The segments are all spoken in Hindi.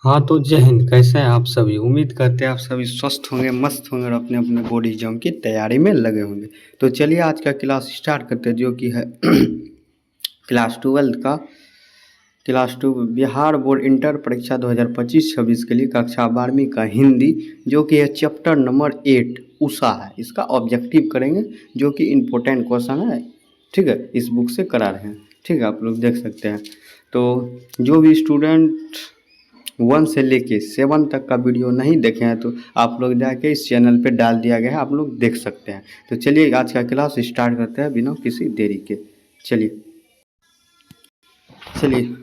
हाँ, तो जय हिंद। कैसे हैं आप सभी? उम्मीद करते हैं आप सभी स्वस्थ होंगे, मस्त होंगे और अपने अपने बोर्ड एग्जाम की तैयारी में लगे होंगे। तो चलिए आज का क्लास स्टार्ट करते हैं, जो कि है क्लास 12 का क्लास 2 बिहार बोर्ड इंटर परीक्षा 2025-26 के लिए कक्षा 12वीं का हिंदी, जो कि है चैप्टर नंबर 8 उषा है। इसका ऑब्जेक्टिव करेंगे, जो कि इम्पोर्टेंट क्वेश्चन है। ठीक है, इस बुक से करा रहे हैं। ठीक है, आप लोग देख सकते हैं। तो जो भी स्टूडेंट 1 से लेके 7 तक का वीडियो नहीं देखे हैं तो आप लोग जाके इस चैनल पे डाल दिया गया है, आप लोग देख सकते हैं। तो चलिए आज का क्लास स्टार्ट करते हैं बिना किसी देरी के। चलिए चलिए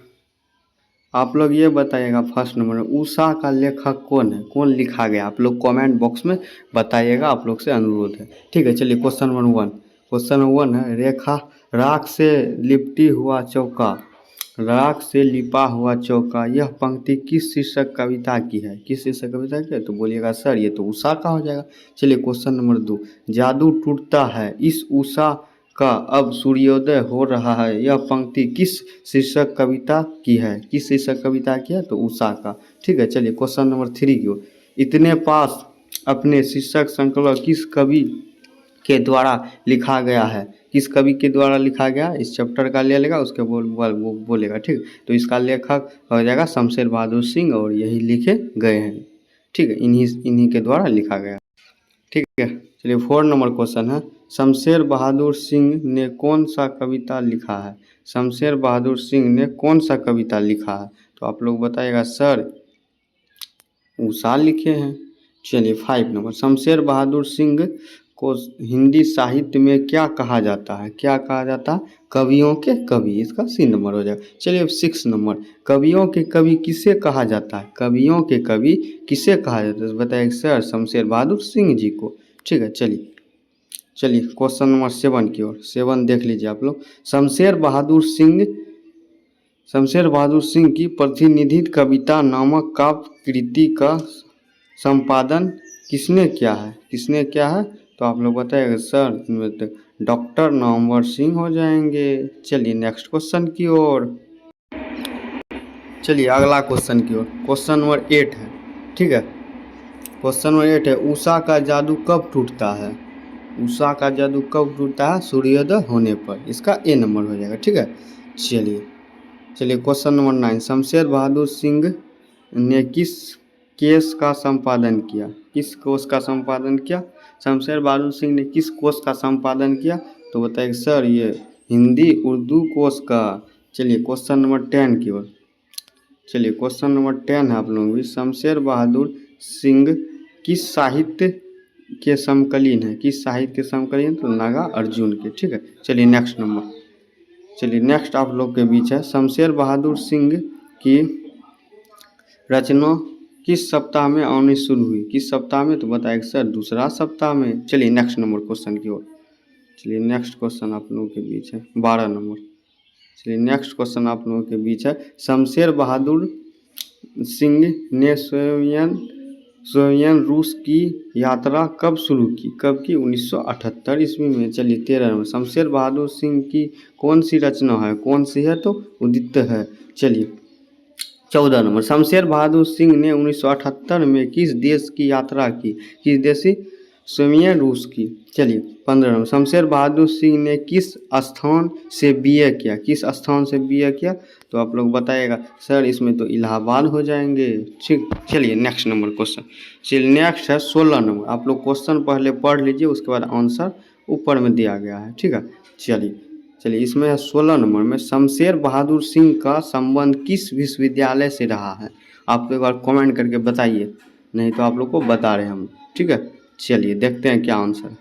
आप लोग ये बताइएगा, फर्स्ट नंबर उषा का लेखक कौन है, कौन लिखा गया, आप लोग कमेंट बॉक्स में बताइएगा, आप लोग से अनुरोध है। ठीक है, चलिए क्वेश्चन नंबर 1। क्वेश्चन नंबर 1 है, रेखा राख से लिपटी हुआ चौका, राख से लिपा हुआ चौका, यह पंक्ति किस शीर्षक कविता की है? किस शीर्षक कविता की है? तो बोलिएगा सर ये तो उषा का हो जाएगा। चलिए क्वेश्चन नंबर 2, जादू टूटता है इस उषा का अब सूर्योदय हो रहा है, यह पंक्ति किस शीर्षक कविता की है? किस शीर्षक कविता की है? तो उषा का। ठीक है, चलिए क्वेश्चन नंबर 3 की ओर, इतने पास अपने शीर्षक संकलन किस कवि के द्वारा लिखा गया है? किस कवि के द्वारा लिखा गया? इस चैप्टर का ले लेगा, उसके बोलेगा। ठीक, तो इसका लेखक हो जाएगा शमशेर बहादुर सिंह और यही लिखे गए हैं। ठीक है, इन्हीं के द्वारा लिखा गया। ठीक है, चलिए 4 नंबर क्वेश्चन है, शमशेर बहादुर सिंह ने कौन सा कविता लिखा है? शमशेर बहादुर सिंह ने कौन सा कविता लिखा है? तो आप लोग बताइएगा सर उषा लिखे हैं। चलिए 5 नंबर, शमशेर बहादुर सिंह को हिंदी साहित्य में क्या कहा जाता है? क्या कहा जाता है? कवियों के कवि। इसका सी नंबर हो जाएगा। चलिए अब 6 नंबर, कवियों के कवि किसे कहा जाता है? कवियों के कवि किसे कहा जाता है? बताइए सर शमशेर बहादुर सिंह जी को। ठीक है, चलिए चलिए क्वेश्चन नंबर 7 की ओर। 7 देख लीजिए आप लोग, शमशेर बहादुर सिंह की प्रतिनिधित कविता नामक काव्य कृति का संपादन किसने किया है? किसने किया है? तो आप लोग बताइएगा सर इनमें तो डॉक्टर नामवर सिंह हो जाएंगे। चलिए नेक्स्ट क्वेश्चन की ओर। चलिए अगला क्वेश्चन की ओर, क्वेश्चन नंबर 8 है। ठीक है, क्वेश्चन नंबर 8 है, उषा का जादू कब टूटता है? उषा का जादू कब टूटता है? सूर्योदय होने पर। इसका ए नंबर हो जाएगा। ठीक है, चलिए चलिए क्वेश्चन नंबर 9, शमशेर बहादुर सिंह ने किस केस का संपादन किया? किस कोश का संपादन किया? शमशेर बहादुर सिंह ने किस कोश का संपादन किया? तो बताइए सर ये हिंदी उर्दू कोश का। चलिए क्वेश्चन नंबर 10 की ओर। चलिए क्वेश्चन नंबर 10 है आप लोगों की, शमशेर बहादुर सिंह किस साहित्य के समकालीन है? किस साहित्य के समकालीन? तो नागा अर्जुन के। ठीक है, चलिए नेक्स्ट नंबर। चलिए नेक्स्ट आप लोग के बीच है, शमशेर बहादुर सिंह की रचना किस सप्ताह में आनी शुरू हुई? किस सप्ताह में? तो बताएगा सर दूसरा सप्ताह में। चलिए नेक्स्ट नंबर क्वेश्चन की ओर। चलिए नेक्स्ट क्वेश्चन आप लोगों के बीच है 12 नंबर। चलिए नेक्स्ट क्वेश्चन आप लोगों के बीच है, शमशेर बहादुर सिंह ने सोवियत रूस की यात्रा कब शुरू की? कब की? 1978 ईस्वी में। चलिए 13 नंबर, शमशेर बहादुर सिंह की कौन सी रचना है? कौन सी है? तो उदित है। चलिए 14 नंबर, शमशेर बहादुर सिंह ने 1978 में किस देश की यात्रा की? किस देश की? सोवियत रूस की। चलिए 15 नंबर, शमशेर बहादुर सिंह ने किस स्थान से बीए किया? किस स्थान से बीए किया? तो आप लोग बताइएगा सर इसमें तो इलाहाबाद हो जाएंगे। ठीक, चलिए नेक्स्ट नंबर क्वेश्चन। चलिए नेक्स्ट है 16 नंबर, आप लोग क्वेश्चन पहले पढ़ लीजिए, उसके बाद आंसर ऊपर में दिया गया है। ठीक है, चलिए इसमें है 16 नंबर में, शमशेर बहादुर सिंह का संबंध किस विश्वविद्यालय से रहा है? आप एक बार कमेंट करके बताइए, नहीं तो आप लोग को बता रहे हैं हम। ठीक है, चलिए देखते हैं क्या आंसर है।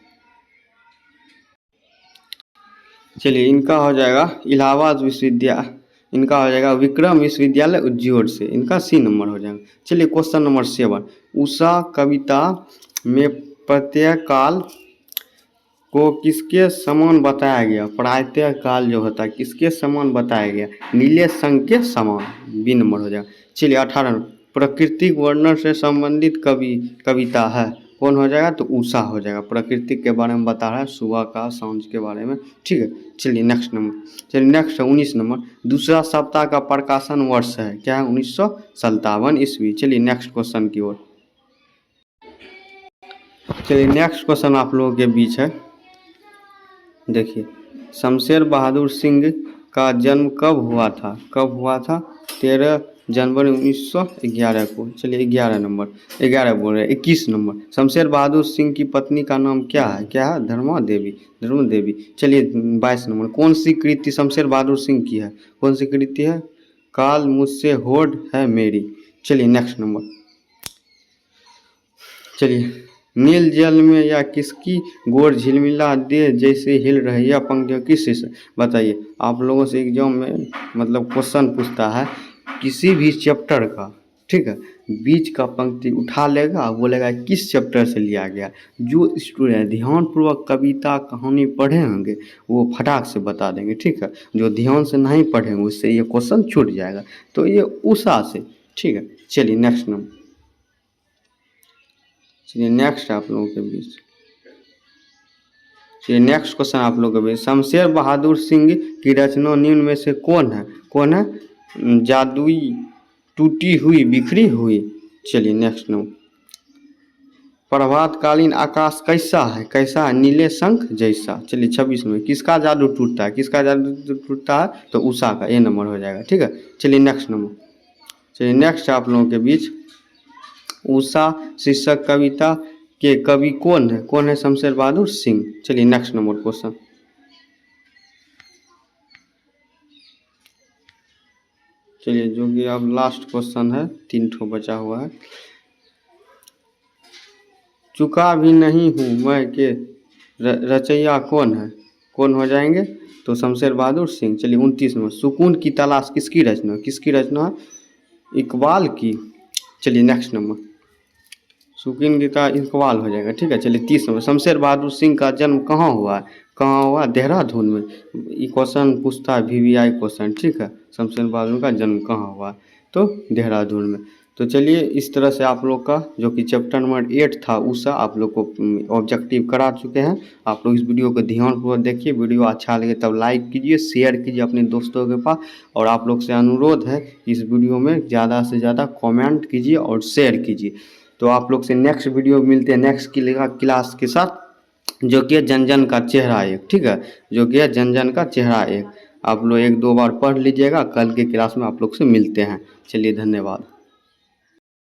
चलिए इनका हो जाएगा इलाहाबाद विश्वविद्यालय, इनका हो जाएगा विक्रम विश्वविद्यालय उज्जैन से, इनका सी नंबर हो जाएगा। चलिए क्वेश्चन नंबर 7, उषा कविता में प्रत्यय काल को किसके समान बताया गया? प्रायत्य काल जो होता है किसके समान बताया गया? नीले संघ के समान, बी नंबर हो जाएगा। चलिए 18, प्राकृतिक वर्णन से संबंधित कविता है? कौन हो जाएगा, तो उषा हो जाएगा। प्रकृति के बारे में बता रहा है, सुबह का सांझ के बारे में, ठीक है। चलिए नेक्स्ट नंबर, चलिए नेक्स्ट है 19 नंबर। दूसरा सप्ताह का प्रकाशन वर्ष है क्या है, 1957 ईस्वी। चलिए नेक्स्ट क्वेश्चन की ओर। चलिए नेक्स्ट क्वेश्चन आप लोगों के बीच है, देखिए शमशेर बहादुर सिंह का जन्म कब हुआ था, कब हुआ था, 13 जनवरी 1911 को। चलिए 11 नंबर, 11 बोल रहे हैं, 21 नंबर। शमशेर बहादुर सिंह की पत्नी का नाम क्या है, क्या है, धर्मा देवी, धर्मा देवी। चलिए 22 नंबर, कौन सी कृति शमशेर बहादुर सिंह की है, कौन सी कृति है, काल मुझसे होड़ है मेरी। चलिए नेक्स्ट नंबर, चलिए नील जल में या किसकी गोर झिलमिला दे जैसे हिल रही है पंक्तियों, किस से बताइए। आप लोगों से एग्जाम में मतलब क्वेश्चन पूछता है किसी भी चैप्टर का, ठीक है, बीच का पंक्ति उठा लेगा, बोलेगा किस चैप्टर से लिया गया। जो स्टूडेंट ध्यानपूर्वक कविता कहानी पढ़े होंगे वो फटाक से बता देंगे, ठीक है। जो ध्यान से नहीं पढ़ेंगे उससे ये क्वेश्चन छूट जाएगा। तो ये उषा से, ठीक है। चलिए नेक्स्ट नंबर, चलिए नेक्स्ट आप लोगों के बीच, चलिए नेक्स्ट क्वेश्चन आप लोगों के बीच। शमशेर बहादुर सिंह की रचना निम्न में से कौन है, कौन है, जादुई, टूटी हुई, बिखरी हुई। चलिए नेक्स्ट नंबर, प्रभातकालीन आकाश कैसा है, कैसा है, नीले शंख जैसा। चलिए 26 में, किसका जादू टूटता है, किसका जादू टूटता है, तो उषा का, ये नंबर हो जाएगा, ठीक है। चलिए नेक्स्ट नंबर, चलिए नेक्स्ट आप लोगों के बीच, उषा शीर्षक कविता के कवि कौन है, कौन है, शमशेर बहादुर सिंह। चलिए नेक्स्ट नंबर क्वेश्चन, चलिए जो कि अब लास्ट क्वेश्चन है, 3 ठो बचा हुआ है। चुका भी नहीं हूँ मैं के रचैया कौन है, कौन हो जाएंगे, तो शमशेर बहादुर सिंह। चलिए 29 नंबर, सुकून की तलाश किसकी रचना, किसकी रचना है, इकबाल की। चलिए नेक्स्ट नंबर, सुकून की तलाश इकबाल हो जाएगा, ठीक है। चलिए 30 नंबर, शमशेर बहादुर सिंह का जन्म कहाँ हुआ है, कहाँ हुआ, देहरादून में। ये क्वेश्चन पूछता है VVI क्वेश्चन, ठीक है। शमशेर बहादुर का जन्म कहाँ हुआ, तो देहरादून में। तो चलिए इस तरह से आप लोग का जो कि चैप्टर नंबर 8 था उषा, आप लोग को ऑब्जेक्टिव करा चुके हैं। आप लोग इस वीडियो को ध्यानपूर्वक देखिए, वीडियो अच्छा लगे तब लाइक कीजिए, शेयर कीजिए अपने दोस्तों के पास। और आप लोग से अनुरोध है कि इस वीडियो में ज़्यादा से ज़्यादा कमेंट कीजिए और शेयर कीजिए। तो आप लोग से नेक्स्ट वीडियो मिलते हैं नेक्स्ट क्लास के साथ, जो कि है जन जन का चेहरा एक, ठीक है, जो कि है जन जन का चेहरा एक। आप लोग 1-2 बार पढ़ लीजिएगा, कल के क्लास में आप लोग से मिलते हैं। चलिए धन्यवाद।